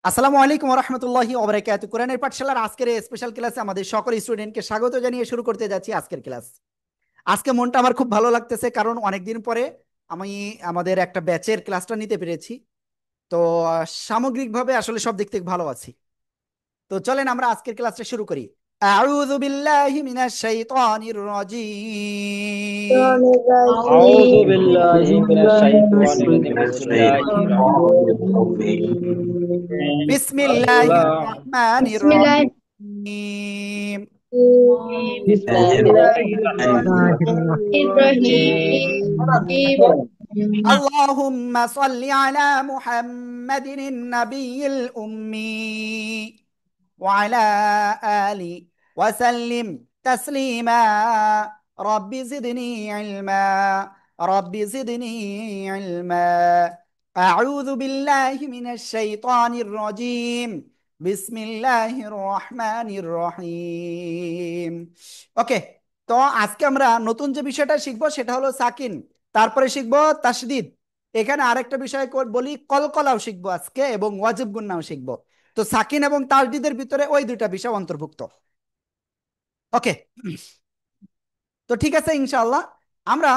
আসসালামু আলাইকুম রহমতুল্লাহি ওবরাকাতু। কোরআনের পাঠশালার আজকের এই স্পেশাল ক্লাসে আমাদের সকল স্টুডেন্টকে স্বাগত জানিয়ে শুরু করতে যাচ্ছি আজকের ক্লাস। আজকে মনটা আমার খুব ভালো লাগতেছে, কারণ অনেকদিন পরে আমি আমাদের একটা ব্যাচের ক্লাসটা নিতে পেরেছি। তো সামগ্রিকভাবে আসলে সব দিক থেকে ভালো আছি। তো চলেন আমরা আজকের ক্লাসটা শুরু করি। আউযু বিল্লাহি মিনাশ শাইতানির রাজিম। أعوذ بالله أعوذ من بالله من الشيطان الرجيم بسم الله الشيطان الرحمن الرجيم বিসমিল্লাহির الرحيم রহমানির بسم الله রহিম। بسم الله الرحمن الرحيم الرحيم اللهم صل على محمد النبي الأمي وعلى آله وسلم تسليما. رب زدني علما، رب زدني علما. أعوذ بالله من الشيطان الرجيم، بسم الله الرحمن الرحيم. ওকে, তো আজকে আমরা নতুন যে বিষয়টা শিখবো সেটা হলো সাকিন, তারপরে শিখবো তাসদিদ। এখানে আরেকটা বিষয় বলি, কলকলাও শিখবো আজকে এবং ওয়াজিব গুন্নাও শিখবো। তো সাকিন এবং তাসদিদের ভিতরে ওই দুইটা বিষয় অন্তর্ভুক্ত। ওকে, তো ঠিক আছে ইনশাআল্লাহ। আমরা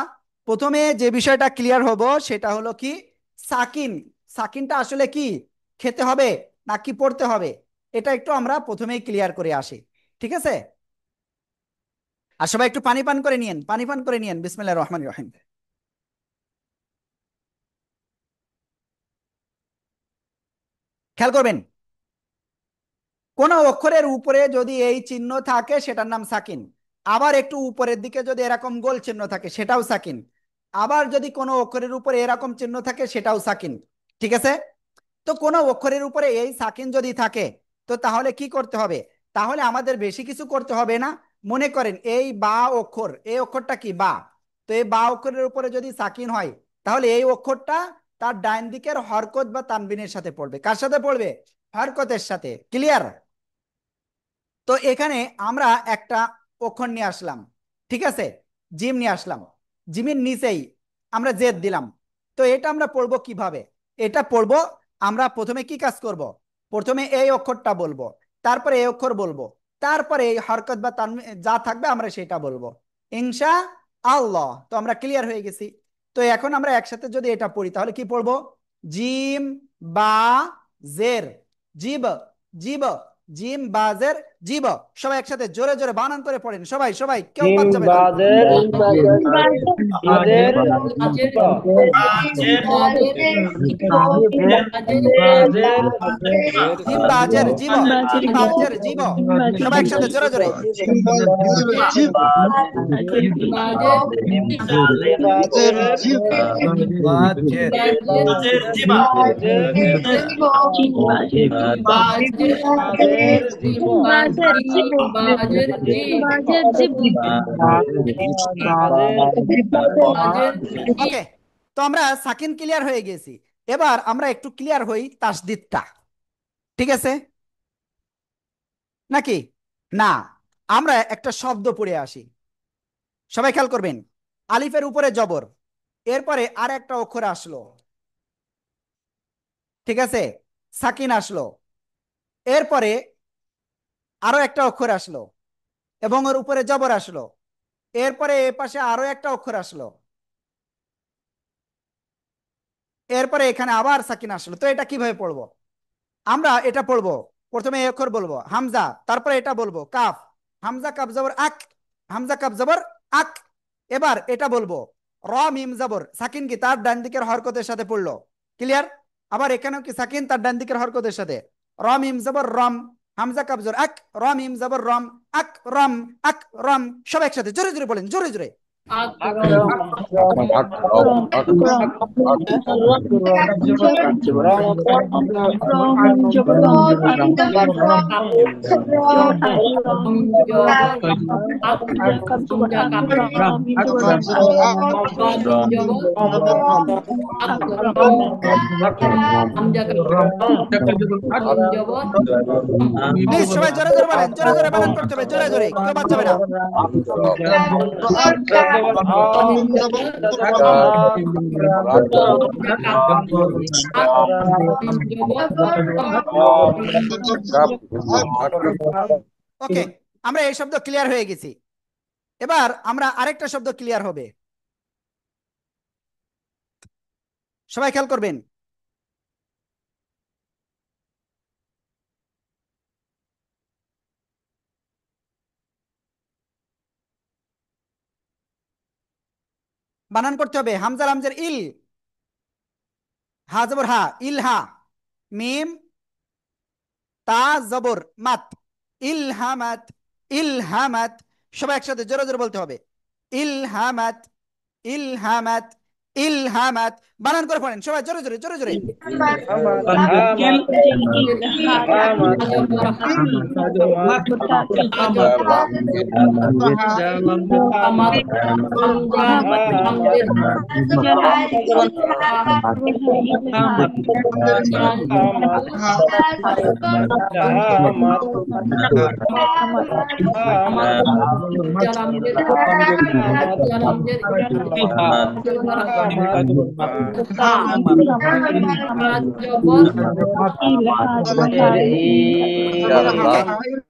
প্রথমে যে বিষয়টা ক্লিয়ার হব সেটা হলো কি, সাকিন। সাকিনটা আসলে কি, খেতে হবে নাকি পড়তে হবে, এটা একটু আমরা প্রথমেই ক্লিয়ার করে আসি। ঠিক আছে, আর সবাই একটু পানি পান করে নিয়েন, পানি পান করে নিয়েন। বিসমিল্লাহির রহমানির রহিম। খেয়াল করবেন, কোন অক্ষরের উপরে যদি এই চিহ্ন থাকে সেটার নাম সাকিন। আবার একটু উপরের দিকে যদি এরকম গোল চিহ্ন থাকে সেটাও সাকিন। আবার যদি কোনো অক্ষরের উপরে এরকম চিহ্ন থাকে সেটাও সাকিন। ঠিক আছে, তো কোনো অক্ষরের উপরে এই সাকিন যদি থাকে, তো তাহলে কি করতে হবে? তাহলে আমাদের বেশি কিছু করতে হবে না। মনে করেন এই বা অক্ষর, এই অক্ষরটা কি বা, তো এই বা অক্ষরের উপরে যদি সাকিন হয়, তাহলে এই অক্ষরটা তার ডান দিকের হরকত বা তানবিনের সাথে পড়বে। কার সাথে পড়বে? হরকতের সাথে। ক্লিয়ার? তো এখানে আমরা একটা অক্ষর নিয়ে আসলাম, ঠিক আছে, জিম নিয়ে আসলাম। জিমের নিচেই আমরা জেদ দিলাম। তো এটা আমরা পড়বো কিভাবে? এটা পড়বো, আমরা প্রথমে কি কাজ করব? প্রথমে এই অক্ষরটা বলবো, তারপরে এই অক্ষর বলবো, তারপরে এই হরকত বা তানবিন যা থাকবে আমরা সেটা বলবো ইনশা আল্লাহ। তো আমরা ক্লিয়ার হয়ে গেছি। তো এখন আমরা একসাথে যদি এটা পড়ি তাহলে কি পড়বো? জিম বা জের, জিব, জিব, জিম বাজের জীব। সবাই একসাথে জোরে জোরে বানান করে পড়েন, সবাই সবাই, কেউ বাদ জিম যাবে না। বাজের বাজের জিবা বাজের এর জিম জিবা বাজের জীব, জিম বাজের জীব। সবাই একসাথে জোরে জোরে। বাজের বাজের বাজের জিবা ওকে, তো আমরা সাকিন ক্লিয়ার হয়ে গেছি। এবার আমরা একটু ক্লিয়ার হই তাসদিদটা। ঠিক আছে নাকি? না, আমরা একটা শব্দ পড়ে আসি। সবাই খেয়াল করবেন, আলিফের উপরে জবর, এরপরে আর একটা অক্ষর আসলো, ঠিক আছে, সাকিন আসলো, এরপরে আরো একটা অক্ষর আসলো এবং ওর উপরে জবর আসলো, এরপরে এ পাশে আরো একটা অক্ষর আসলো, এরপরে এখানে আবার সাকিন আসলো। তো এটা কিভাবে পড়বো? আমরা এটা পড়বো, প্রথমে এই অক্ষর বলবো হামজা, তারপরে এটা বলবো কাফ, হামজা কাফ জবর আক, হামজা কাফ জবর আক। এবার এটা বলবো র মিম জবর, সাকিন কি তার ডান দিকের হরকতের সাথে পড়লো। ক্লিয়ার? আবার এখানেও কি সাকিন তার ডান দিকের হরকতের সাথে। র মিম জবর রম, হামজা কাফ জবর আক, র মিম জবর রম, আক রম, আক রম। সবাই একসাথে জোরে জোরে বলেন, জোরে জোরে। প্লিজ সবাই জোরে জোরে বলেন, জোরে জোরে বানান করতে হবে, জোরে জোরে, কেউ বাদ যাবে না। ওকে, আমরা এই শব্দ ক্লিয়ার হয়ে গেছি। এবার আমরা আরেকটা শব্দ ক্লিয়ার হবে, সবাই খেয়াল করবেন। বানান করতে হবে হামজা লামজের ইল, হা জবর হা, ইল হা, মিম তা জবর মাত, ইলহামাত, ইলহামাত। সবাই একসাথে জোরে জোরে বলতে হবে, ইলহামাত, ইলহামাত, ইলহামাত। বানান করে পড়েন সবাই জোরে জোরে জোরে জোরে।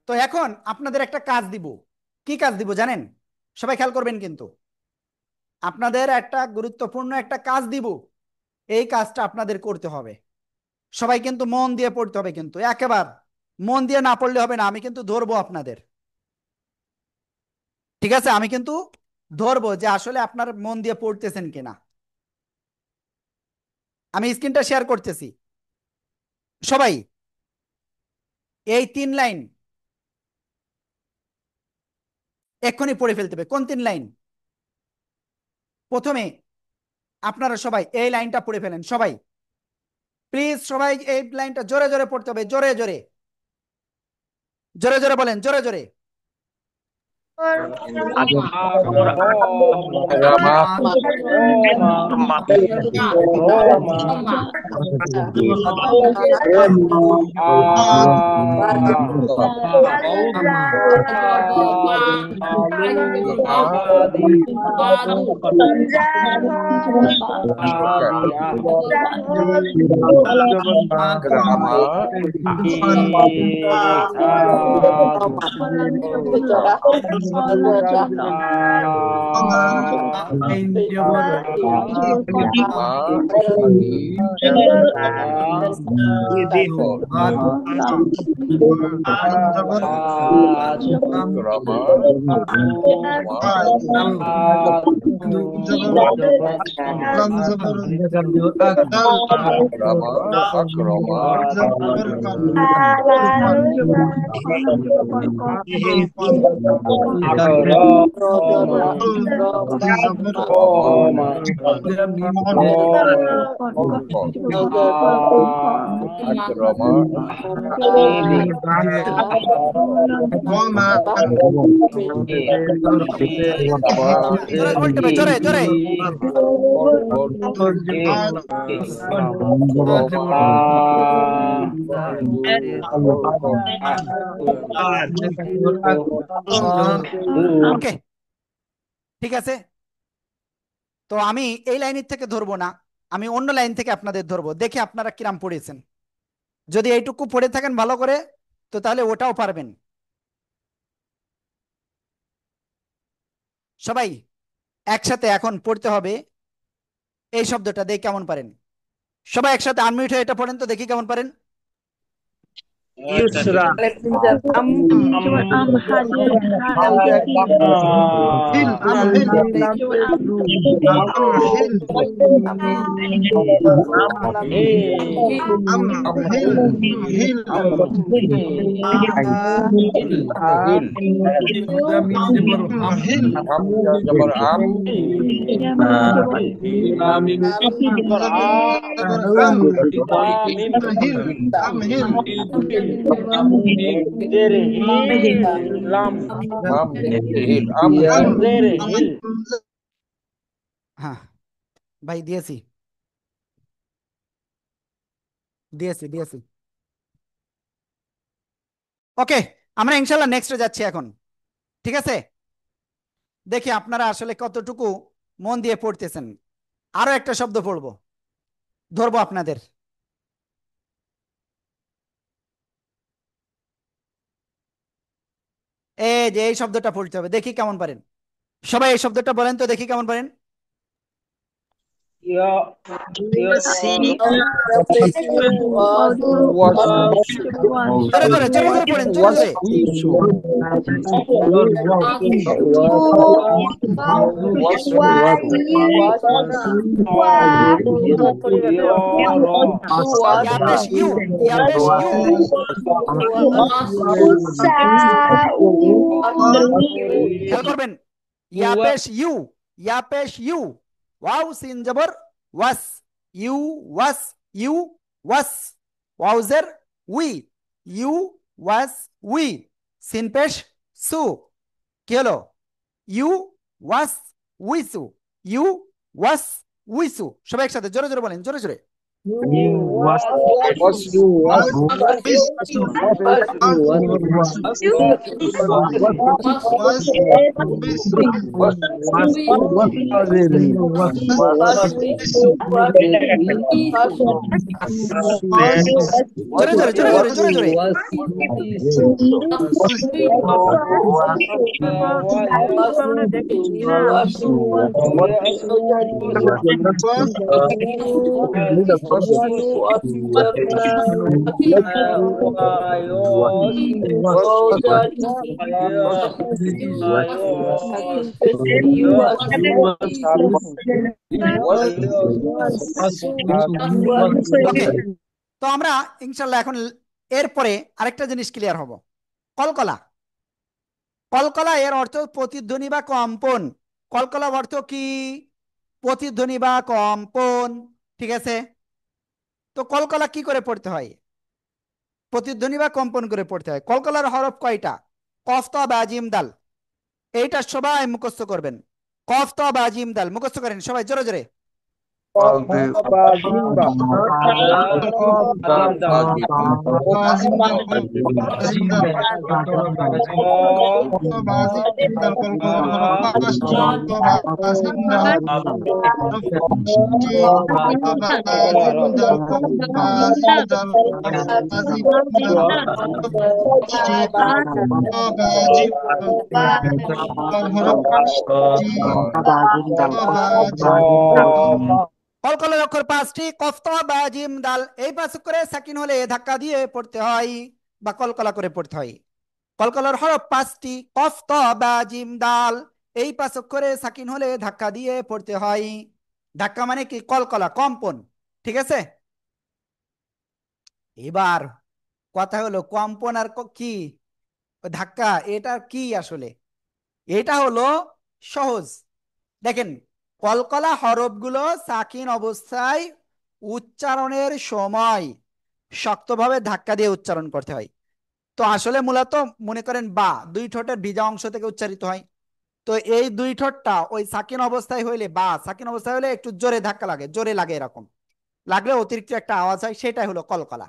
তো এখন আপনাদের একটা কাজ দিব। কি কাজ দিব জানেন? সবাই খেয়াল করবেন কিন্তু, আপনাদের একটা গুরুত্বপূর্ণ একটা কাজ দিব। এই কাজটা আপনাদের করতে হবে। সবাই কিন্তু মন দিয়ে পড়তে হবে, কিন্তু একেবারে মন দিয়ে না পড়লে হবে না। আমি কিন্তু ধরবো আপনাদের, ঠিক আছে? আমি কিন্তু ধরবো যে আসলে আপনার মন দিয়ে পড়তেছেন কিনা। আমি স্ক্রিনটা শেয়ার করতেছি, সবাই এই 3 লাইন এক্ষুনি পড়ে ফেলতে হবে। কোন 3 লাইন? প্রথমে আপনারা সবাই এই লাইনটা পড়ে ফেলেন সবাই, প্লিজ। সবাই এই লাইনটা জোরে জোরে পড়তে হবে, জোরে জোরে, জোরে জোরে বলেন, জোরে জোরে। জোরে বলতে হবে, জোরে জোরে। ওকে, ঠিক আছে। তো আমি এই লাইনের থেকে ধরবো না, আমি অন্য লাইন থেকে আপনাদের ধরবো, দেখে আপনারা কিরাম পড়েছেন। যদি এইটুকু পড়ে থাকেন ভালো করে, তো তাহলে ওটাও পারবেন। সবাই একসাথে এখন পড়তে হবে এই শব্দটা, দেখে কেমন পারেন। সবাই একসাথে আনমিউট হয়ে এটা পড়েন তো, দেখি কেমন পারেন। ইউসরা হ্যাঁ ভাই, দিয়েছি দিয়েছি দিয়েছি। ওকে, আমরা ইনশাল্লাহ নেক্সটে যাচ্ছি এখন, ঠিক আছে? দেখি আপনারা আসলে কতটুকু মন দিয়ে পড়তেছেন। আরো একটা শব্দ পড়বো, ধরবো আপনাদের। এই যে এই শব্দটা পড়তে হবে, দেখি কেমন পারেন। সবাই এই শব্দটা বলেন তো, দেখি কেমন পারেন। ইয়া ইয়া জোরে জোরে জোরে জোরে পড়েন, জোরে জোরে। ইয়া পেশ ইউ, ইয়া পেশ ইউ। খেয়াল করবেন, ইয়া পেশ ইউ, ইয়া পেশ ইউ। ওয়াও সিন জবর ওয়াস, ইউ ওয়াস, ইউ ওয়াস। ওয়াও জের উই, ইউ ওয়াস উই। সিন পেশ সু, কি হলো? ইউ ওয়াস উইসু, ইউ ওয়াস উইসু। সবাই একসাথে জোরে জোরে বলেন, জোরে জোরে। জোরে জোরে জোরে জোরে জোরে জোরে। ওকে, তো আমরা ইনশাল্লাহ এখন এরপরে আরেকটা জিনিস ক্লিয়ার হব। কলকলা, কলকলা এর অর্থ প্রতিধ্বনি বা কম্পন। কলকলা অর্থ কি? প্রতিধ্বনি বা কম্পন। ঠিক আছে, তো কলকলা কি করে পড়তে হয়? প্রতিধ্বনি বা কম্পন করে পড়তে হয়। কলকলার হরফ কয়টা? কফ ত বা জিম দাল। এইটা সবাই মুখস্থ করবেন। কফ ত বা জিম দাল মুখস্থ করেন সবাই জোরে জোরে। কলকলার অক্ষর পাঁচটি, কফ ত বা জিম দাল। এই পাঁচ করে সাকিন হলে ধাক্কা দিয়ে পড়তে হয় বা কলকলা করে পড়তে হয়। কলকলার হরফ পাঁচটি, কফ ত বা জিম দাল। এই পাঁচ অক্ষরে সাকিন হলে ধাক্কা দিয়ে পড়তে হয়। ধাক্কা মানে কি? কলকলা, কম্পন। ঠিক আছে, এবার কথা হলো কম্পন আর কি ধাক্কা, এটা কি আসলে? এটা হলো সহজ। দেখেন, কলকলা হরফগুলো সাকিন অবস্থায় উচ্চারণের সময় শক্তভাবে ধাক্কা দিয়ে উচ্চারণ করতে হয়। তো আসলে মূলত মনে করেন বা দুই ঠোঁটের ভিজা অংশ থেকে উচ্চারিত হয়। তো এই দুই ঠোঁটটা ওই সাকিন অবস্থায় হইলে বা সাকিন অবস্থায় হলে একটু জোরে ধাক্কা লাগে, জোরে লাগে, এরকম লাগলে অতিরিক্ত একটা আওয়াজ হয়, সেটাই হলো কলকলা।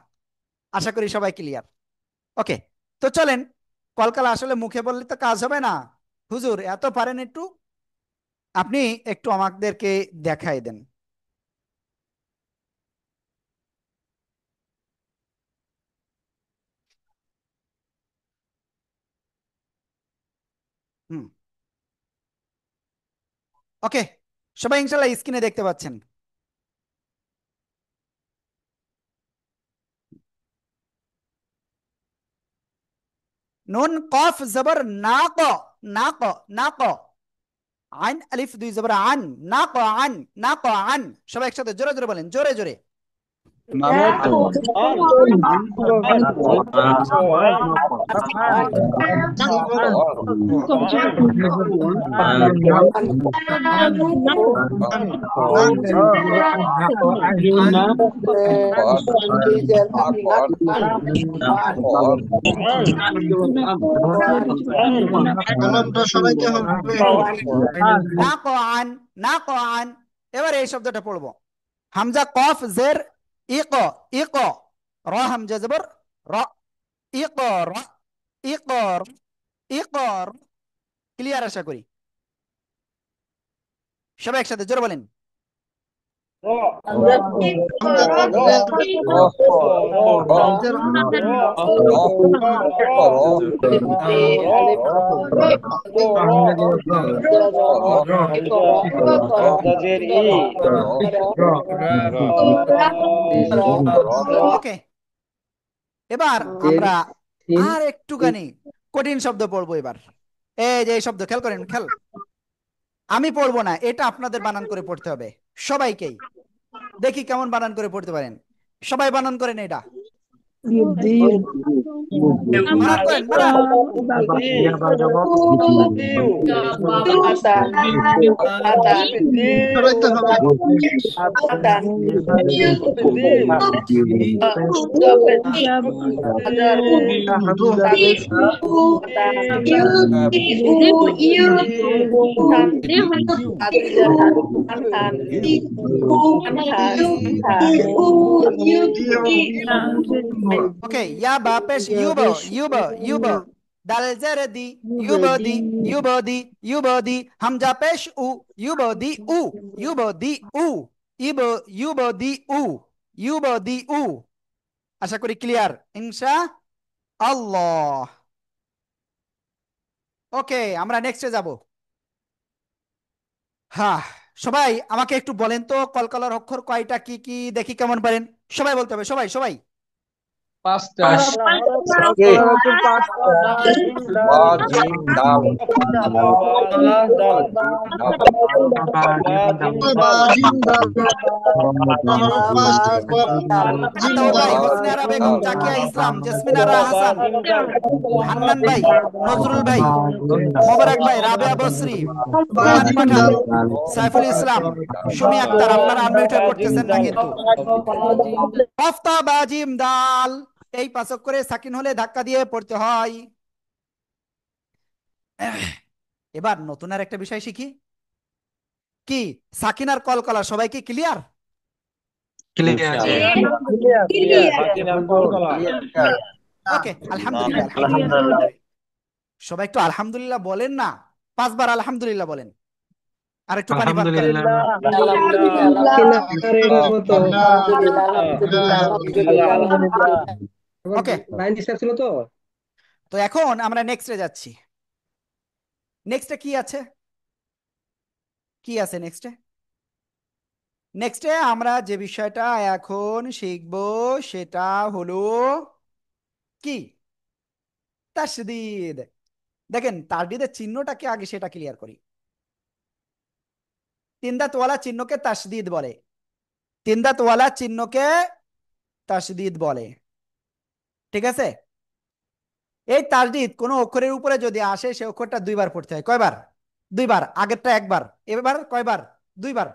আশা করি সবাই ক্লিয়ার। ওকে, তো চলেন। কলকলা আসলে মুখে বললে তো কাজ হবে না, হুজুর এত পারেন, একটু আপনি একটু আমাদেরকে দেখাই দেন। হুম, ওকে, সবাই ইনশাল্লাহ স্ক্রিনে দেখতে পাচ্ছেন। নুন কফ জবর না ক, না ক, না ক। আইন আলিফ দুই জবর আন, না ক আন, না ক আন। সবাই একসাথে জোরে জোরে বলেন, জোরে জোরে। কলমটা সরাইতে হবে। না ক আন, না ক আন। এবার এই শব্দটা পড়বো। হামজা কফ জের ইক, ইক। র হামজা জবর র, ইক র, ইক র, ইক র। ক্লিয়ার আশা করি। সবাই একসাথে জোরে বলেন। হামজা জের হামজার ওকে, এবার আমরা আর একটুখানি কঠিন শব্দ পড়বো এবার। এই যে এই শব্দ খেয়াল করেন, খেয়াল, আমি পড়বো না, এটা আপনাদের বানান করে পড়তে হবে সবাইকেই। দেখি কেমন বানান করে পড়তে পারেন। সবাই বানান করেন এটা, বানান করেন, বানান। সরাইতে হবে রুহ ওকে, ইয়া বা পেশ ইউবো, ইউবো, ইউবো, দাল জের দি, ইউবো দি, ইউবো দি, ইউবো দি, হামজা পেশ উ, ইউবো দি উ, ইউবো দি উ, ইবো, ইউবো দি উ, ইউবো দি উ। আশা করি ক্লিয়ার ইনশা আল্লাহ। ওকে, আমরা নেক্সটে যাব। হ্যাঁ, সবাই আমাকে একটু বলেন তো কলকলার অক্ষর কয়টা, কি কি, দেখি কেমন পারেন। সবাই বলতে হবে, সবাই সবাই। পাঁচটা। বা জিন্দাল পাঁচটা বা আতাউর ভাই, জিন্দাল হোসনে আরা বেগম, জাকিয়া ইসলাম, জেসমিন আরা হাসান, হান্নান ভাই, নজরুল ভাই, মোবারক ভাই, রাবেয়া বসরি, বা রোহান পাঠান, জিন্দাল সাইফুল ইসলাম, সুমি আক্তার, আপনারা আনমিউট হয়ে পড়তেছেন না কিন্তু। কফতা বাজিম দাল, এই পাঁচক করে সাকিন হলে ধাক্কা দিয়ে পড়তে হয়। এবার নতুন আর একটা বিষয় শিখি, কি সাকিন আর কলকলা, সবাই কি ক্লিয়ার? ওকে, আলহামদুলিল্লাহ, আলহামদুলিল্লাহ। সবাই একটু আলহামদুলিল্লাহ বলেন না, 5 বার আলহামদুলিল্লাহ বলেন। আর একটু পানি পান করেন। ওকে, তো এখন আমরা নেক্সটে যাচ্ছি। নেক্সটে কি আছে, কি আছে নেক্সটে? নেক্সটে আমরা যে বিষয়টা এখন শিখব সেটা হলো কি, তাসদিদ। দেখেন তাসদিদের চিহ্নটাকে আগে সেটা ক্লিয়ার করি। তিন দাঁতওয়ালা চিহ্নকে তাসদিদ বলে, তিন দাঁতওয়ালা চিহ্নকে তাসদিদ বলে, ঠিক আছে? এই তাসদিদ কোনো অক্ষরের উপরে যদি আসে সে অক্ষরটা 2 বার পড়তে হয়। কয়বার? 2 বার। আগেরটা 1 বার, এবার কয়বার? 2 বার।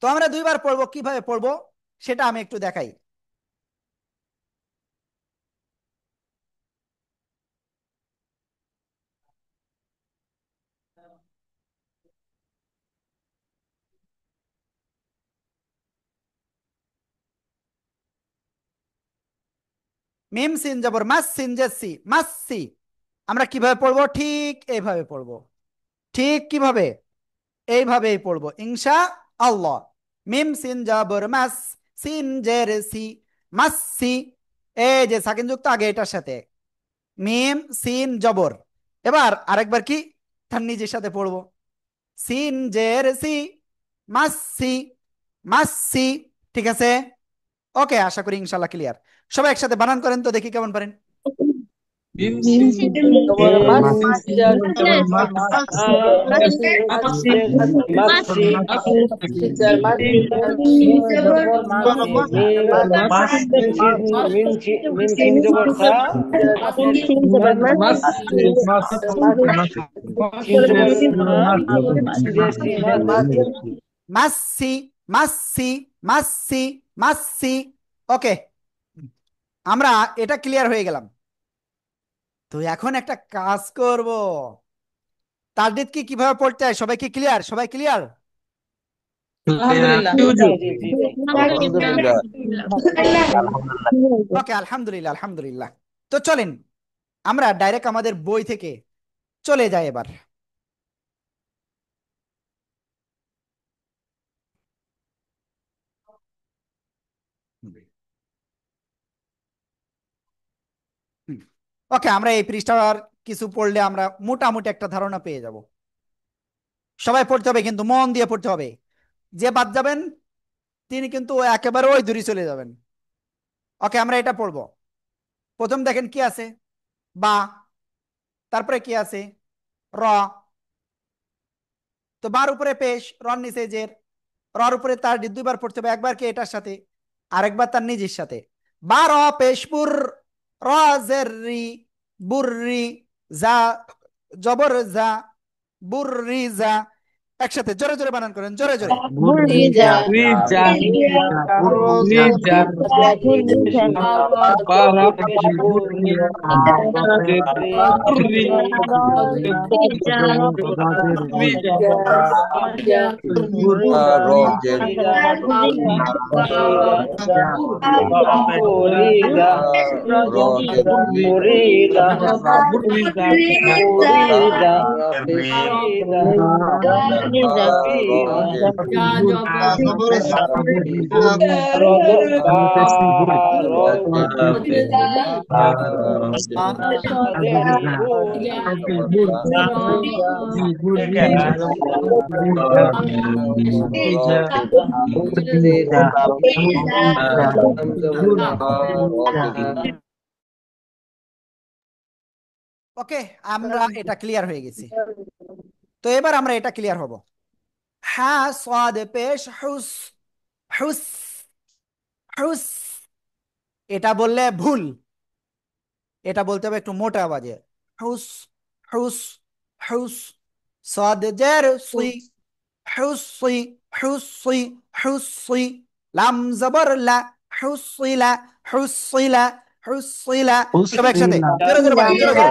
তো আমরা 2 বার পড়বো, কিভাবে পড়বো সেটা আমি একটু দেখাই। মিম সিন জবর মাস, সিন জেসি, মাসসি। আমরা কিভাবে পড়বো? ঠিক এইভাবে পড়বো। ঠিক কিভাবে? এইভাবেই পড়বো ইনশা আল্লাহ। মিম সিন জবর মাস, সিন জের সি, মাসসি। এই যে সাকিন যুক্ত আগে এটার সাথে, মিম সিন জবর। এবার আরেকবার কি তার নিজের সাথে পড়বো, সিন জের সি, মাসসি, মাসসি। ঠিক আছে? ওকে, আশা করি ইনশাল্লাহ ক্লিয়ার। সবাই একসাথে বানান করেন তো দেখি কেমন পারেন। মাসসি, মাসসি, মাসসি, মাসসি। ওকে, আমরা এটা ক্লিয়ার হয়ে গেলাম। তো এখন একটা কাজ করব, তাসদিদ কি কিভাবে পড়তে হয় সবাই কি ক্লিয়ার? সবাই ক্লিয়ার? ওকে, আলহামদুলিল্লাহ, আলহামদুলিল্লাহ। তো চলেন আমরা ডাইরেক্ট আমাদের বই থেকে চলে যাই এবার। ওকে, আমরা এই পৃষ্ঠার কিছু পড়লে আমরা মোটামুটি একটা ধারণা পেয়ে যাব। সবাই পড়তে হবে, কিন্তু মন দিয়ে পড়তে হবে। যে বাদ যাবেন তিনি কিন্তু একেবারে ওই দূরে চলে যাবেন। ওকে, আমরা এটা পড়বো। প্রথম দেখেন কি আছে, বা, তারপরে কি আছে, র। তো বার উপরে পেশ, রন নিচে জের, রর উপরে তার দুইবার পড়তে হবে, একবার কি এটার সাথে, আরেকবার তার নিজের সাথে। বা র পেশ বুর, র জের রি, বুর্রি, যা জবর যা, বুর্রি যা। একসাথে জোরে জোরে বানান করেন, জোরে জোরে। Burriza, Rija, Burriza, Rija, Burriza, Para, Burri, Burri, ওকে, আমরা এটা ক্লিয়ার হয়ে গেছি। তো এবার আমরা এটা ক্লিয়ার হব। হ্যাঁ, সাদ পেশ হুস, হুস, হুস। এটা বললে ভুল, এটা বলতে হবে একটু মোটা আওয়াজে, হুস, হুস, হুস। সাদ জের সুই, হুসি, হুসি, হুসি। লাম জবর লা, হুসিলা, হুসিলা, হুসিলা। সব একসাথে জোরে জোরে বলেন, জোরে জোরে।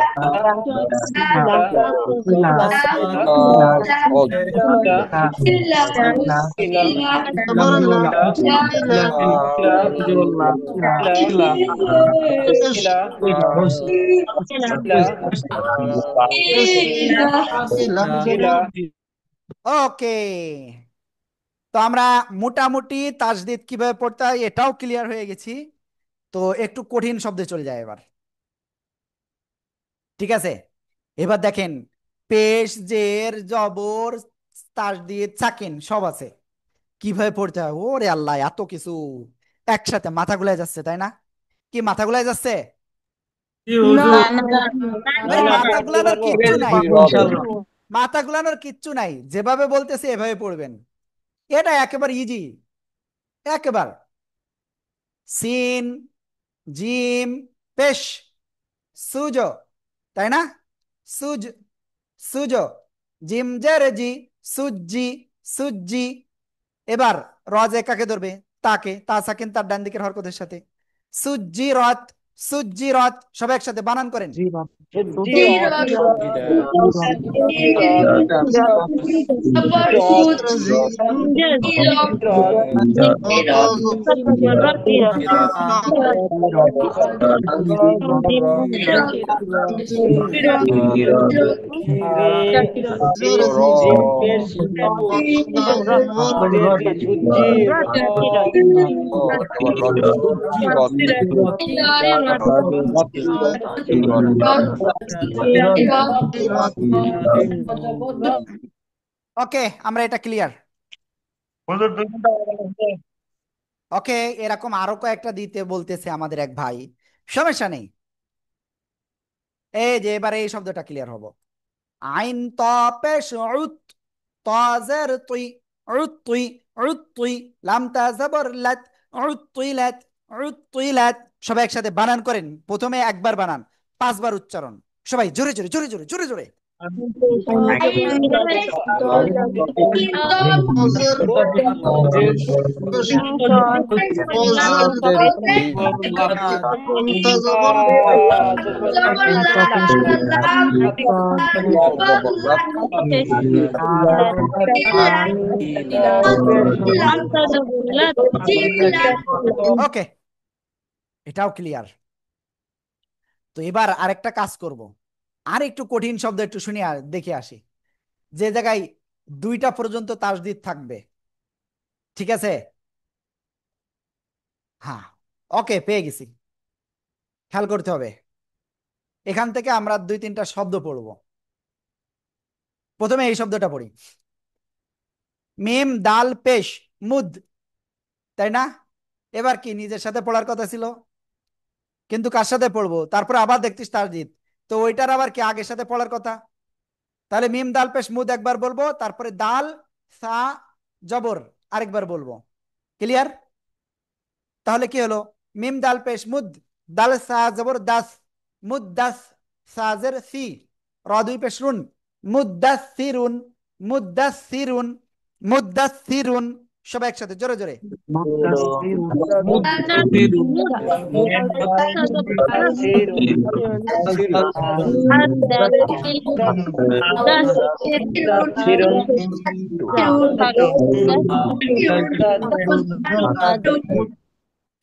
ওকে, তো আমরা মোটামুটি তাসদিদ কিভাবে পড়তে হয় এটাও ক্লিয়ার হয়ে গেছি। তো একটু কঠিন শব্দে চলে যায় এবার। ঠিক আছে, এবার দেখেন, পেশ জের জবর তাসদিদ সাকিন সব আছে, কিভাবে পড়তে হয়। ওরে আল্লাহ, এত কিছু একসাথে মাথা গুলাই যাচ্ছে, তাই না? কি মাথা গুলাই যাচ্ছে? ভাই মাথা গুলানোর কিচ্ছু নাই, মাথা গুলানোর কিচ্ছু নাই, যেভাবে বলতেছে এভাবে পড়বেন। এটা একেবারে ইজি, একেবারে। সিন, জিম, পেশ, সুজ, তাই না? সুজ, সুজ। জিম জের জি, সুজি, সুজি। এবার রজে কাকে ধরবে? তাকে, তা সাকিন তার ডান দিকের হরকতের সাথে। সুজি রথ, সুজি রথ। সব একসাথে বানান করেন। ওকে, আমরা এটা ক্লিয়ার। ওকে, এরকম আরো কয়েকটা দিতে বলতেছে আমাদের এক ভাই, সমস্যা নেই। এই যে এবারে এই শব্দটা ক্লিয়ার হবো। আইন ত পেশ উত, তাজের তুই, উত তুই, উত তুই। লামতা জবর লাত, উত তুই লাত, উত তুই লাত। সবাই একসাথে বানান করেন, প্রথমে একবার বানান, পাঁচবার উচ্চারণ। সবাই জোরে জোরে জোরে জোরে জোরে জোরে। ওকে, এটাও ক্লিয়ার। তো এবার আরেকটা কাজ করব, আর একটু কঠিন শব্দ একটু শুনি আর দেখে আসি, যে জায়গায় দুইটা পর্যন্ত তাসদিদ থাকবে। ঠিক আছে, হ্যাঁ। ওকে, পেয়ে গেছি, খেয়াল করতে হবে। এখান থেকে আমরা দুই তিনটা শব্দ পড়ব। প্রথমে এই শব্দটা পড়ি, মিম দাল পেশ মুদ, তাই না? এবার কি নিজের সাথে পড়ার কথা ছিল, কিন্তু কার সাথে পড়বো? তারপরে আবার দেখতিস তাসদিদ, তো ওইটার আবার কি আগের সাথে পড়ার কথা। তাহলে মিম দাল পেশ মুদ একবার বলবো, তারপরে দাল সা জবর আরেকবার বলবো। ক্লিয়ার? তাহলে কি হলো, মিম দাল পেশ মুদ, দাল সা জবর দাস, মুদ দাস, সাজের সি, র দুই পেশ রুন, মুদাসসিরুন, মুদাসসিরুন, মুদাসসিরুন। সবাই একসাথে জোরে জোরে।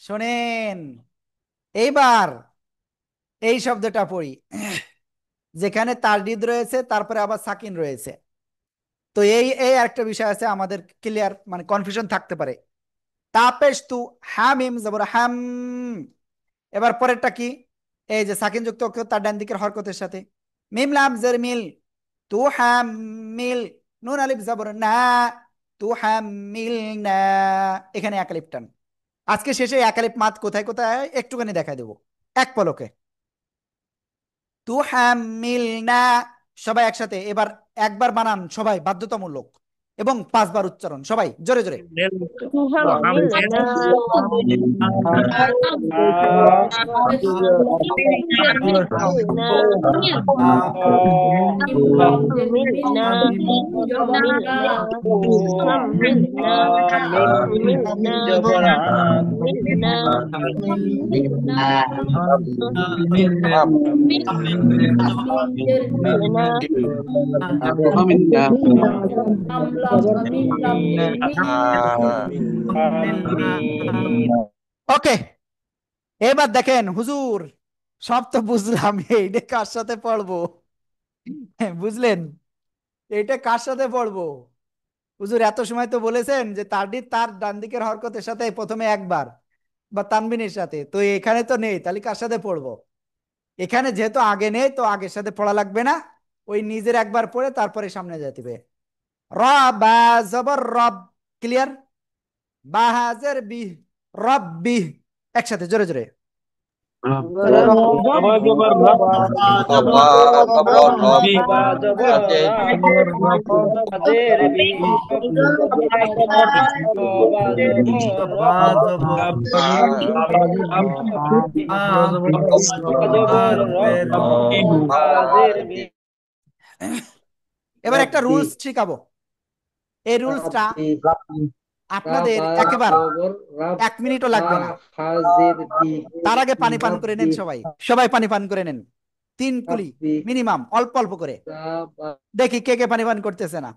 শোনেন, এইবার এই শব্দটা পড়ি, যেখানে তারদিদ রয়েছে তারপরে আবার সাকিন রয়েছে। তো এই এই একটা বিষয় আছে আমাদের ক্লিয়ার, মানে কনফিউশন থাকতে পারে। তাপেশ তু হামিম জবর হাম। এবার পরেরটা কি, এই যে সাকিন যুক্ত অক্ষর তার ডান দিকের হরকতের সাথে, মিম লাম জের মিল, তু হাম মিল, নুন আলিফ জবর না, তু হাম মিল না। এখানে এক আলিফ টান। আজকে শেষে এক আলিফ মাত কোথায় কোথায় একটুখানি দেখা দেবো এক পলকে। তু হাম মিল না, সবাই একসাথে এবার, একবার বানান সবাই বাধ্যতামূলক, এবং 5 বার উচ্চারণ সবাই জোরে জোরে। ওকে, এবার দেখেন হুজুর, সব তো বুঝলাম, এইটা কার সাথে পড়বো? বুঝলেন, এইটা কার সাথে পড়বো? হুজুর এত সময় তো বলেছেন যে তারডিদ তার ডান দিকের হরকতের সাথে প্রথমে একবার, বা তানবিনের সাথে, তো এখানে তো নেই, তাহলে কার সাথে পড়বো? এখানে যেহেতু আগে নেই, তো আগের সাথে পড়া লাগবে না, ওই নিজের একবার পড়ে তারপরে সামনে যেতে হবে। র বা জবর রব। ক্লিয়ার? বা হাজের বি, রব্বি। একসাথে জোরে জোরে। এবার একটা রুলস শিখাবো, এই রুলসটা আপনাদের একেবারে 1 মিনিটও লাগবে না। তার আগে পানি পান করে নেন সবাই, সবাই পানি পান করে নেন, 3 কুলি মিনিমাম, অল্প অল্প করে। দেখি কে কে পানি পান করতেছে না।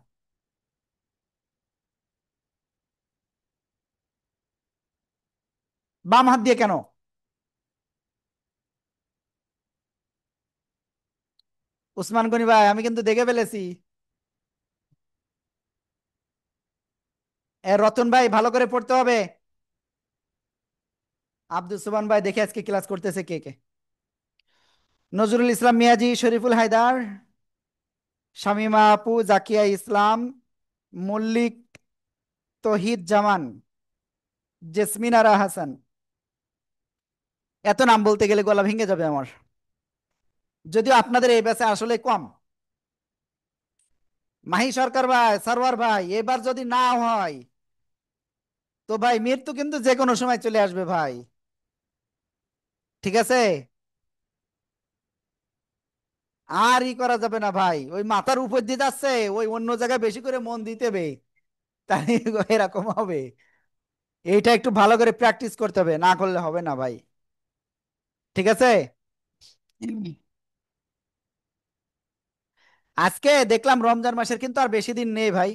বাম হাত দিয়ে কেন? উসমান গনি ভাই, আমি কিন্তু দেখে ফেলেছি। রতন ভাই, ভালো করে পড়তে হবে। আব্দুল সুবহান ভাই, দেখে আজকে ক্লাস করতেছে কে কে। নজরুল ইসলাম মিয়াজি, শরীফুল হায়দার, শামিমা আপু, জাকিয়া ইসলাম, মল্লিক, তহিদ জামান, জেসমিন আরা হাসান। এত নাম বলতে গেলে গলা ভেঙে যাবে আমার, যদিও আপনাদের এই ব্যাচে আসলে কম। মাহি সরকার ভাই, সারওয়ার ভাই, এবার যদি না হয় তো ভাই মৃত্যু কিন্তু যে কোনো সময় চলে আসবে ভাই। ঠিক আছে? আর ই করা যাবে না ভাই, ওই মাথার উপর দিয়ে যাচ্ছে, ওই অন্য জায়গায় বেশি করে মন দিতে হবে, তাই এরকম হবে। এইটা একটু ভালো করে প্র্যাকটিস করতে হবে, না করলে হবে না ভাই। ঠিক আছে? আজকে দেখলাম রমজান মাসের কিন্তু আর বেশি দিন নেই ভাই।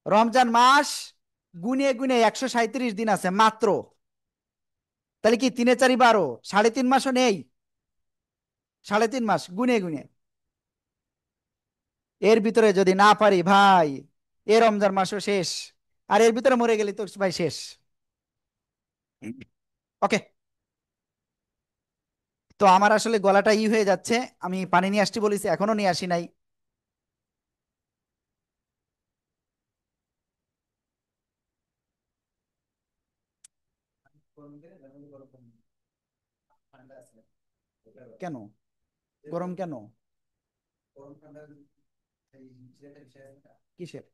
রমজান মাস গুনে গুনে 137 দিন আছে মাত্র। তাহলে কি 3 4 12, 3.5 মাসও নেই, 3.5 মাস গুনে গুনে। এর ভিতরে যদি না পারি ভাই, এ রমজান মাসও শেষ, আর এর ভিতরে মরে গেলে তো ভাই শেষ। ওকে। তো আমার আসলে গলাটা হয়ে যাচ্ছে, আমি পানি নিয়ে আসছি বলেছি, এখনো নিয়ে আসি নাই। কেন গরম কেন? কিসের?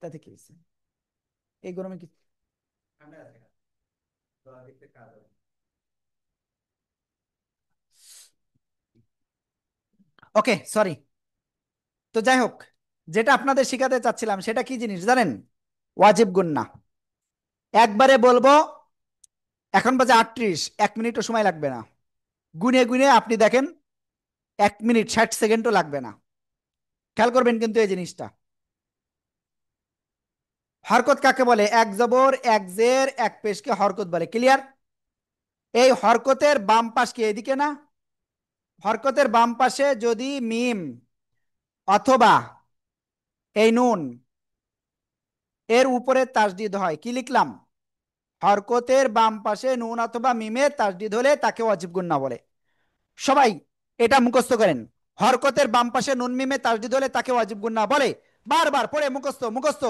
তাতে কি হয়েছে? এই গরমে কি? ওকে, সরি। তো যাই হোক, যেটা আপনাদের শিখাতে চাচ্ছিলাম সেটা কি জিনিস জানেন? ওয়াজিব গুন্না। একবারে বলবো, এখন বাজে 38, 1 মিনিটও সময় লাগবে না। গুনে গুনে আপনি দেখেন, 1 মিনিট 60 সেকেন্ডও লাগবে না। খেয়াল করবেন কিন্তু এই জিনিসটা। হরকত কাকে বলে? এক জবর, এক জের, এক পেশকে হরকত বলে। ক্লিয়ার? এই হরকতের বাম পাশ কি এদিকে না? হরকতের বাম পাশে যদি মিম অথবা এই নুন এর উপরে তাসদিদ হয়, কি লিখলাম? হরকতের বাম পাশে নুন অথবা মিমের তাসদিদ হলে তাকে ওয়াজিব গুন্না বলে। সবাই এটা মুখস্থ করেন। হরকতের বাম পাশে নুন মিমে তাসদিদ হলে তাকে ওয়াজিব গুন্না বলে। বারবার পড়ে মুখস্থ মুখস্থ।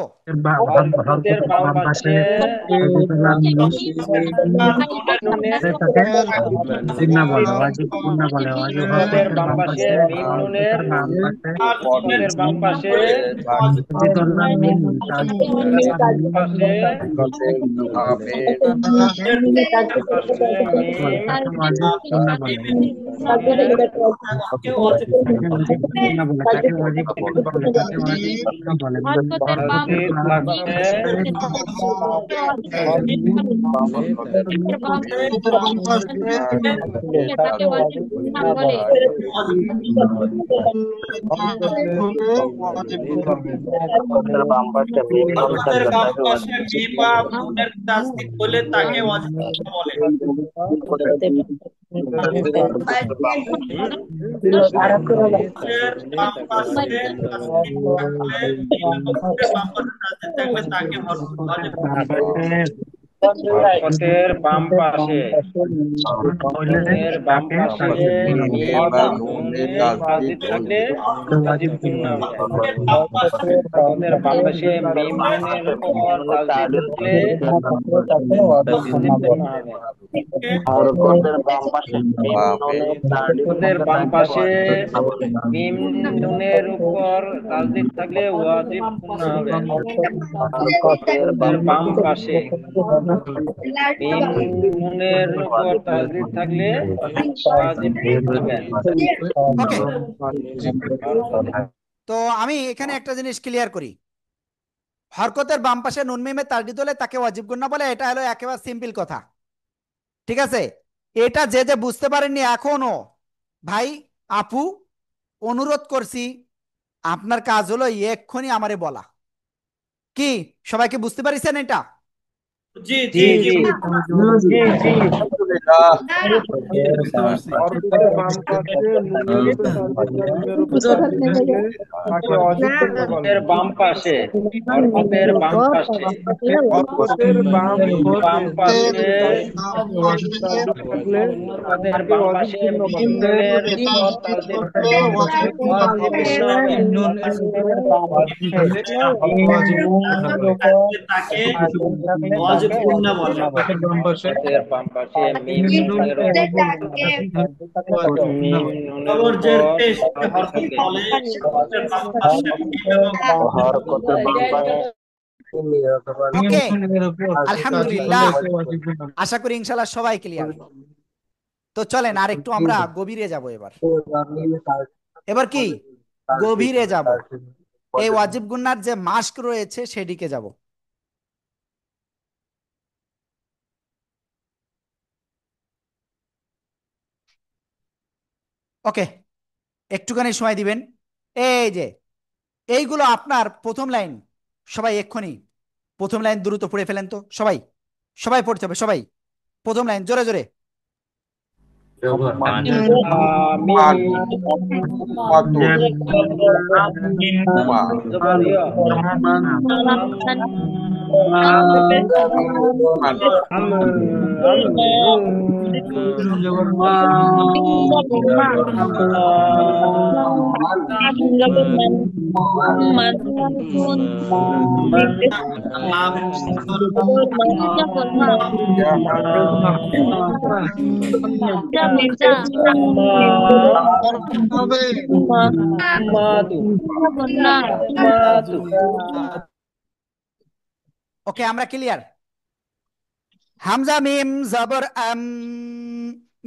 হরকতের বাম পাশে নুনের গুন্না বলে, ওয়াজিব গুন্না বলে। হরকতের বাম পাশে মিম নুনের, হরকতের বাম পাশে পাশে হরকতের বাম পাশে মিম বা নুনের তাসদিদ হলে তাকে ওয়াজিব বলে। হরকতের বাম পাশে তাসদিদ থাকলে, হরকতের বাম পাশে তাসদিদ থাকলে তাকে ওয়াজিব হরকতের বাম পাশে নুনের বাম পাশে মিম বা নুনের তাসদিদ থাকলে ওয়াজিব গুন্না হবে। হরকতের বাম পাশে মিম নুনের উপর তাসদিদ থাকলে ওয়াজিব গুন্না হবে। হরকতের বাম পাশে মিম নুনের উপর তাসদিদ থাকলে ওয়াজিব গুন্না হবে। হরকতের বাম পাশে মিম নুনের উপর তাসদিদ থাকলে ওয়াজিব গুন্না হবে। ওকে, তো আমি এখানে একটা জিনিস ক্লিয়ার করি। হরকতের বাম পাশে নুন মিমে তাসদিদ হলে তাকে ওয়াজিব গুন্না বলে, এটা হলো একেবারে সিম্পল কথা। ঠিক আছে? এটা যে যে বুঝতে পারেননি এখনো, ভাই আপু অনুরোধ করছি, আপনার কাজ হলো এক্ষুনি আমারে বলা। কি সবাইকে বুঝতে পারিছেন এটা? জি জি জি জি হরকতের বাম পাশে নুনের উপর তাসদিদ থাকলে তাকে ওয়াজিব গুন্না বলে। হরকতের বাম পাশে, হরকতের বাম পাশে হরকতের বাম বাম পাশে তাসদিদ থাকলে হরকতের তাকে বাম ওয়াজিব পাশে গুন্না মিম বলে। নুনের উপর তাসদিদ থাকলে ওয়াজিব গুন্না হবে। তাকে ওয়াজিব গুন্না বলে। হরকতের বাম পাশে মিম নুনের মিম নুনের খবর উপর জের পেশ তাসদিদ হরকত থাকলে বলে। হরকতের বাম পাশে মিম এবং ওকে, আলহামদুলিল্লাহ। আশা করি ইনশাল্লাহ সবাই ক্লিয়ার। তো চলেন আর একটু আমরা গভীরে যাব এবার। এবার কি গভীরে যাব? এই ওয়াজিব গুন্নার যে মাস্ক রয়েছে সেদিকে যাব। ওকে, একটুখানি সময় দিবেন। এই যে এইগুলো আপনার প্রথম লাইন, সবাই এক্ষুনি প্রথম লাইন দ্রুত পড়ে ফেলেন তো। সবাই সবাই পড়তে হবে, সবাই প্রথম লাইন জোরে জোরে। ওকে, আমরা ক্লিয়ার। হামজা মিম জবর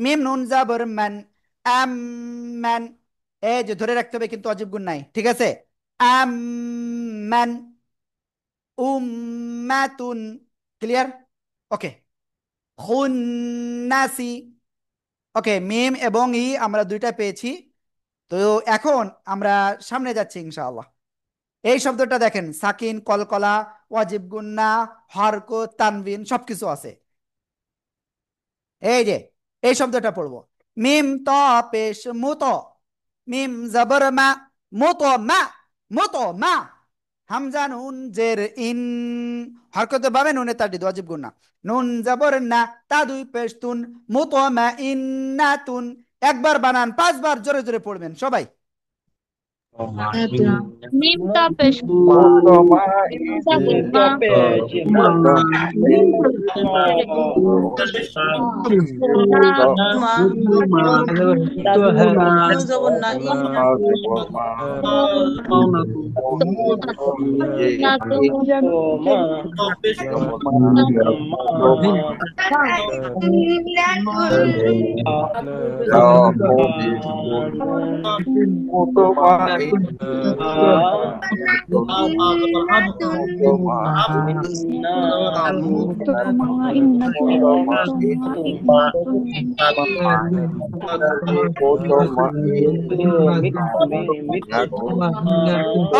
মিম নুন জবর মান, মান। এই যে ধরে রাখতে হবে কিন্তু অজীব গুণ নাই, ঠিক আছে। মান উম্মাতুন, ক্লিয়ার। ওকে, খুন্নাসি। ওকে, মিম এবং ই আমরা দুইটা পেয়েছি। তো এখন আমরা সামনে যাচ্ছি ইনশাআল্লাহ। এই শব্দটা দেখেন, সাকিন, কলকলা, ওয়াজিব গুন্না, হরক, তানবিন সবকিছু আছে। এই যে এই শব্দটা পড়বো, মিম ত পেশ মুত, মিম জবর মা, মুত মা, মুত মা। হামজা নুন জের ইন, হরকতে পাবে নুনে তার দিদ ওয়াজিব গুন্না। নুন জবর না, তা দুই পেশ তুন, মুত মা ইন্না তুন। একবার বানান, পাঁচবার জোরে জোরে পড়বেন সবাই। Minta pes minta guna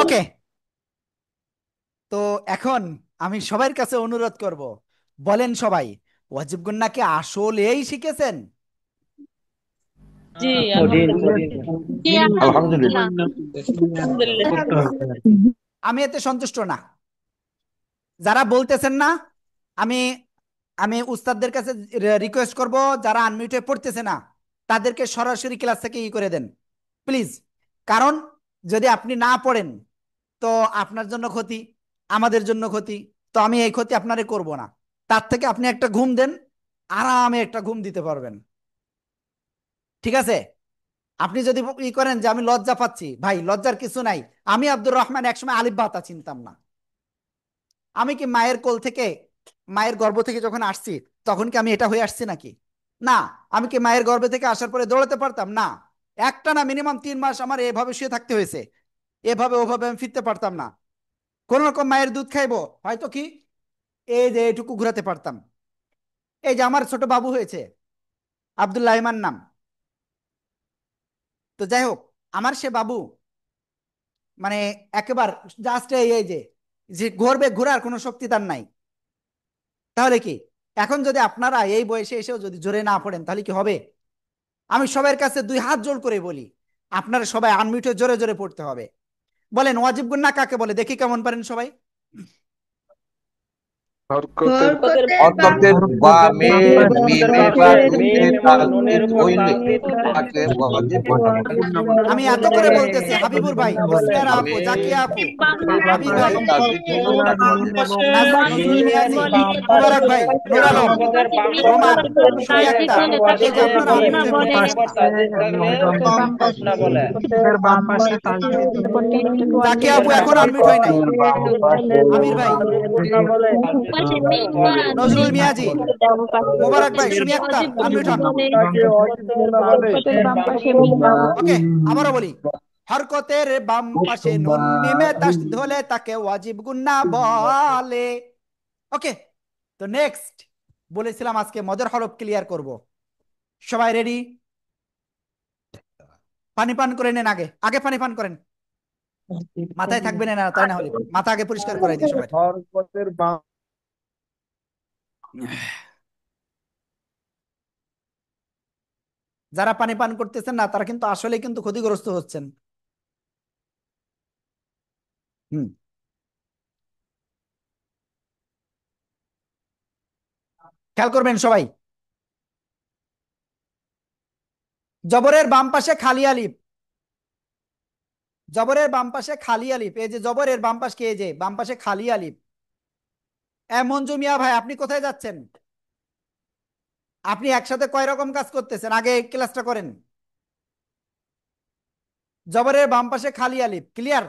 ওকে, তো এখন আমি সবার কাছে অনুরোধ করব, বলেন সবাই, ওয়াজিব গুন্না কি আসলেই শিখেছেন? জি আলহামদুলিল্লাহ। আমি এতে সন্তুষ্ট না। যারা বলতেছেন না, আমি আমি উস্তাদদের কাছে রিকোয়েস্ট করব, যারা আনমিউট হয়ে পড়তেছে না তাদেরকে সরাসরি ক্লাস থেকে ই করে দেন প্লিজ। কারণ যদি আপনি না পড়েন তো আপনার জন্য ক্ষতি, আমাদের জন্য ক্ষতি। তো আমি এই ক্ষতি আপনারে করব না। তার থেকে আপনি একটা ঘুম দেন, আরামে একটা ঘুম দিতে পারবেন, ঠিক আছে। আপনি যদি ই করেন যে আমি লজ্জা পাচ্ছি, ভাই লজ্জার কিছু নাই। আমি আব্দুর রহমান একসময় আলিফ বাতা চিনতাম না। আমি কি মায়ের কোল থেকে, মায়ের গর্ভ থেকে যখন আসছি তখন কি আমি এটা হয়ে আসছি নাকি? না। আমি কি মায়ের গর্ভে থেকে আসার পরে দৌড়াতে পারতাম? না। একটা না, মিনিমাম 3 মাস আমার এভাবে শুয়ে থাকতে হয়েছে। এভাবে ওভাবে আমি ফিরতে পারতাম না। কোন রকম মায়ের দুধ খাইবো হয়তো কি, এই যে এটুকু ঘুরাতে পারতাম। এই যে আমার ছোট বাবু হয়েছে, আব্দুল্লাহ ইমান নাম। তো যাই হোক, আমার সে বাবু মানে একেবারে জাস্ট এই যে যে ঘুরবে, ঘোরার কোনো শক্তি তার নাই। তাহলে কি এখন যদি আপনারা এই বয়সে এসেও যদি জোরে না পড়েন তাহলে কি হবে? আমি সবার কাছে দুই হাত জোর করে বলি, আপনারা সবাই আনমিউটে জোরে জোরে পড়তে হবে। বলেন ওয়াজিব গুন্না কাকে বলে, দেখি কেমন পারেন সবাই। হরকতের বামে মিমে বা নুনে তাসদিদ হইলে তাকে ওয়াজিব গুন্না বলে। আমি এত করে বলতেছি, হাবিবুর ভাই, হোসনারা আপু, বামে জাকিয়া আপু, আবির নুনে ভাই, তাসদিদ হইলে তাকে ওয়াজিব গুন্না বলে। নজরুল মিয়াজি, মুবারক ভাই, নুর আলম, হরকতের বাম রোমান, সুমি পাশে আক্তার, বাম এই যে পাশে আপনারা মিম আনমিউট হয়ে নুনের পড়তেছেন। উপর তাসদিদ থাকলে না বলে। বাম পাশে তাসদিদ জাকিয়া আপু এখন আনমিউট হয় নাই। আমির ভাই, নজরুল মিয়াজি, মুবারক ভাই, সুমি আক্তার আনমিউট হন। ওকে, আবারও বলি, হরকতের বাম পাশে নুন মিমে তাসদিদ হলে তাকে ওয়াজিব গুন্না বলে। ওকে, তো নেক্সট বলেছিলাম আজকে মদের হরফ ক্লিয়ার করব। সবাই রেডি? পানি পান করে নেন, আগে আগে পানি পান করেন। মাথায় থাকবে না, তাই না হলে মাথা আগে পরিষ্কার করাই দিই সবাই। হরকতের বাম যারা পানি পান করতেছেন না তারা কিন্তু আসলে কিন্তু ক্ষতিগ্রস্ত হচ্ছেন। হুম, খেয়াল করবেন সবাই। জবরের বাম পাশে খালি আলিফ, জবরের বাম পাশে খালি আলিফ, এই যে জবরের বাম পাশে, এই যে বাম পাশে খালি আলিফ। মঞ্জু মিয়া ভাই, আপনি কোথায় যাচ্ছেন? আপনি একসাথে কয় রকম কাজ করতেছেন, আগে ক্লাসটা করেন। জবরের বাম পাশে খালি আলিফ, ক্লিয়ার?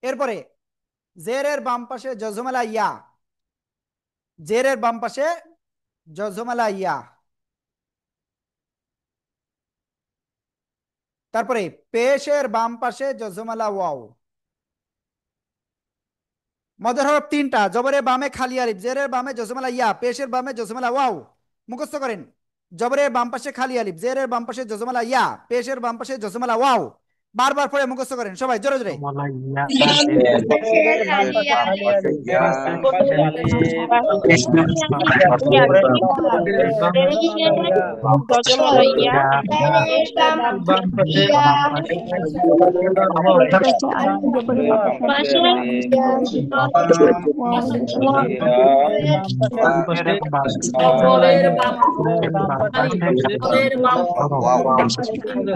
এরপরে জেরের বাম পাশে জজমালা ইয়া, জেরের বাম পাশে জজমালা ইয়া। তারপরে পেশের বাম পাশে জজমালা ওয়াও। মদের হরফ তিনটা, জবরের বামে খালি আলিফ, জেরের বামে জজমালা ইয়া, পেশের বামে জজমালা ওয়াও। মুখস্থ করেন। জবরের বাম পাশে খালি আলিফ, জেরের বাম পাশে জজমালা ইয়া, পেশের বাম পাশে জজমালা ওয়াও। বারবার পরে মুখস্থ করেন সবাই জোরে জোরে। জবরের বাম পাশে খালি আলিফ, জেরের বাম পাশে আলিফ, জবরের বাম পাশে জজমালা ইয়া, পেশের বাম পাশে জবরের বাম পাশে আলিফ, বাম পাশে জবরের বাম জবরের বাম পাশে জবরের বাম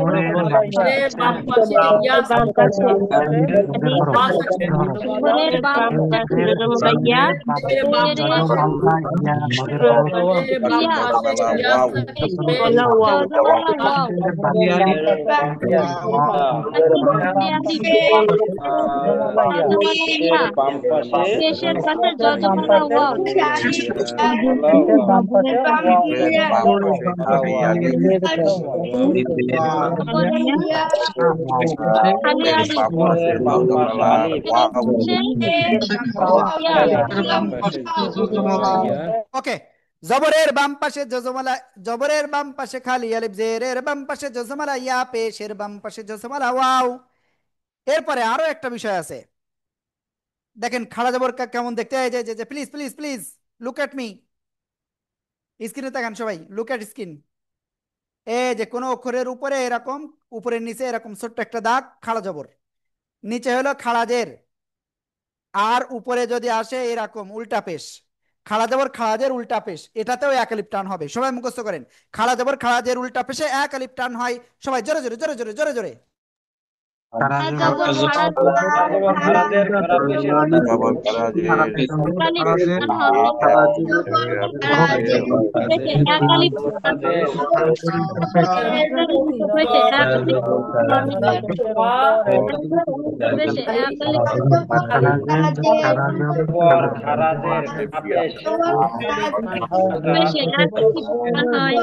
জজমালা ইয়া, জবরের বাম পাশে ইয়া বাম পাশে ওয়া সাকিন, জজমালা জবরের বাম পাশে জজমালা ইয়া, জবরের বাম জেরের জবরের বাম ইয়া, পাশে ইয়া সাকিন, জজমালা ওয়াও, জেরের বাম পাশে জজমালা ইয়া, জজমালা ইয়া, বাম পাশে পেশের পাশে পেশের বাম জজমালা পাশে ওয়াও, পেশের বাম পাশে ওয়াও, জবরের খালি আলিফ, জবরের বাম পাশে আলিফ, পেশের ইয়া, ওকে। জবরের বাম পাশে জজমালা, জবরের বাম পাশে খালি আলিফ, জেরের বাম পাশে জজমালা ইয়া, পেশের বাম পাশে জজমালা ওয়াও। এরপরে আরো একটা বিষয় আছে, দেখেন খাড়া জবর কেমন দেখতে হয়, যে please please please look at me, স্ক্রিনে তাকান সবাই, লুক এট স্ক্রিন। এই যে কোনো অক্ষরের উপরে এরকম, উপরের নিচে এরকম ছোট্ট একটা দাগ, খাড়া জবর, নিচে হলো খাড়াজের, আর উপরে যদি আসে এরকম উল্টা পেশ, খাড়া জবর খাড়াজের উল্টা পেশ, এটাতেও এক আলিফ টান হবে, সবাই মুখস্থ করেন। খাড়া জবর খাড়াজের উল্টা পেশে এক আলিফ টান হয়, সবাই জোরে জোরে জোরে জোরে জোরে জোরে। জবর খারাপ খারাজের খারাপ পেশের আলিফ টান হবে, পেশে এক আলিফ টান হবে, পেশে এক আলিফ পেশে এক আলিফ খারাজের খাপেশ পেশে এক আলিফ টান হয়,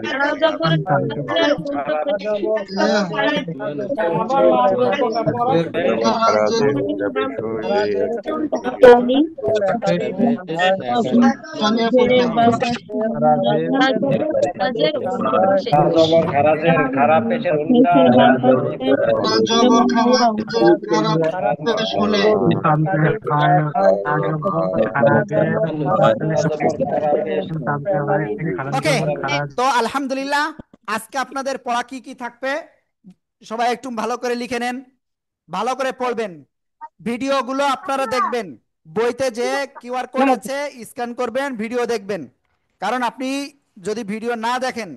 খারাপ জবর খারাজের উল্টো পেশে খারাজের উল্টো পেশে জবর খারাজের খারাপ পেশের উল্টা ওকে, তো আলহামদুলিল্লাহ আজকে আপনাদের পড়া কি কি থাকবে সবাই একটু ভালো করে লিখে নেন, ভালো করে পড়বেন, ভিডিওগুলো আপনারা দেখবেন, বইতে যে কিউআর কোড আছে স্ক্যান করবেন, ভিডিও দেখবেন, কারণ আপনি যদি ভিডিও না দেখেন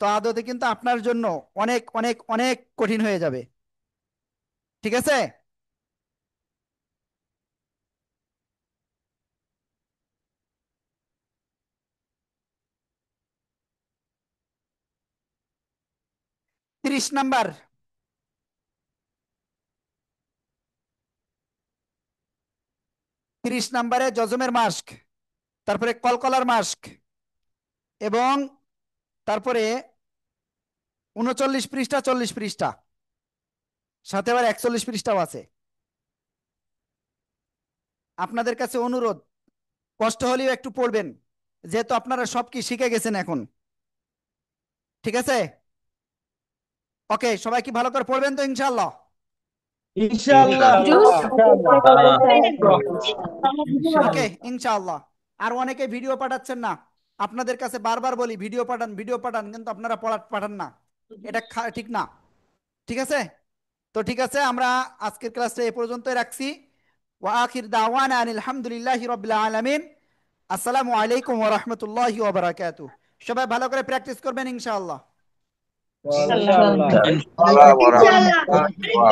তো আদতে কিন্তু আপনার জন্য অনেক অনেক অনেক কঠিন হয়ে যাবে, ঠিক আছে? ত্রিশ নাম্বার, 30 নম্বরে জজমের মাস্ক, তারপরে কলকলার মাস্ক, এবং তারপরে 39 পৃষ্ঠা 40 পৃষ্ঠা, সাথে আবার 41 পৃষ্ঠাও আছে। আপনাদের কাছে অনুরোধ, কষ্ট হলেও একটু পড়বেন, যেহেতু আপনারা সব কি শিখে গেছেন এখন, ঠিক আছে? ওকে, সবাই কি ভালো করে পড়বেন তো ইনশাআল্লাহ? ওকে ইনশাআল্লাহ। আর অনেকে ভিডিও পাঠাচ্ছেন না, আপনাদের কাছে বারবার বলি ভিডিও পাঠান ভিডিও পাঠান, কিন্তু আপনারা পাঠান না, এটা ঠিক না, ঠিক আছে? তো ঠিক আছে, আমরা আজকের ক্লাসটা এ পর্যন্তই রাখছি। ওয়া আখির দাওয়ানা আনিল হামদুলিল্লাহি রাব্বিল আলামিন। আসসালামু আলাইকুম ওয়া রাহমাতুল্লাহি ওয়া বারাকাতুহু। সবাই ভালো করে প্র্যাকটিস করবেন ইনশাআল্লাহ। ইনশাআল্লাহ। ইনশাআল্লাহ।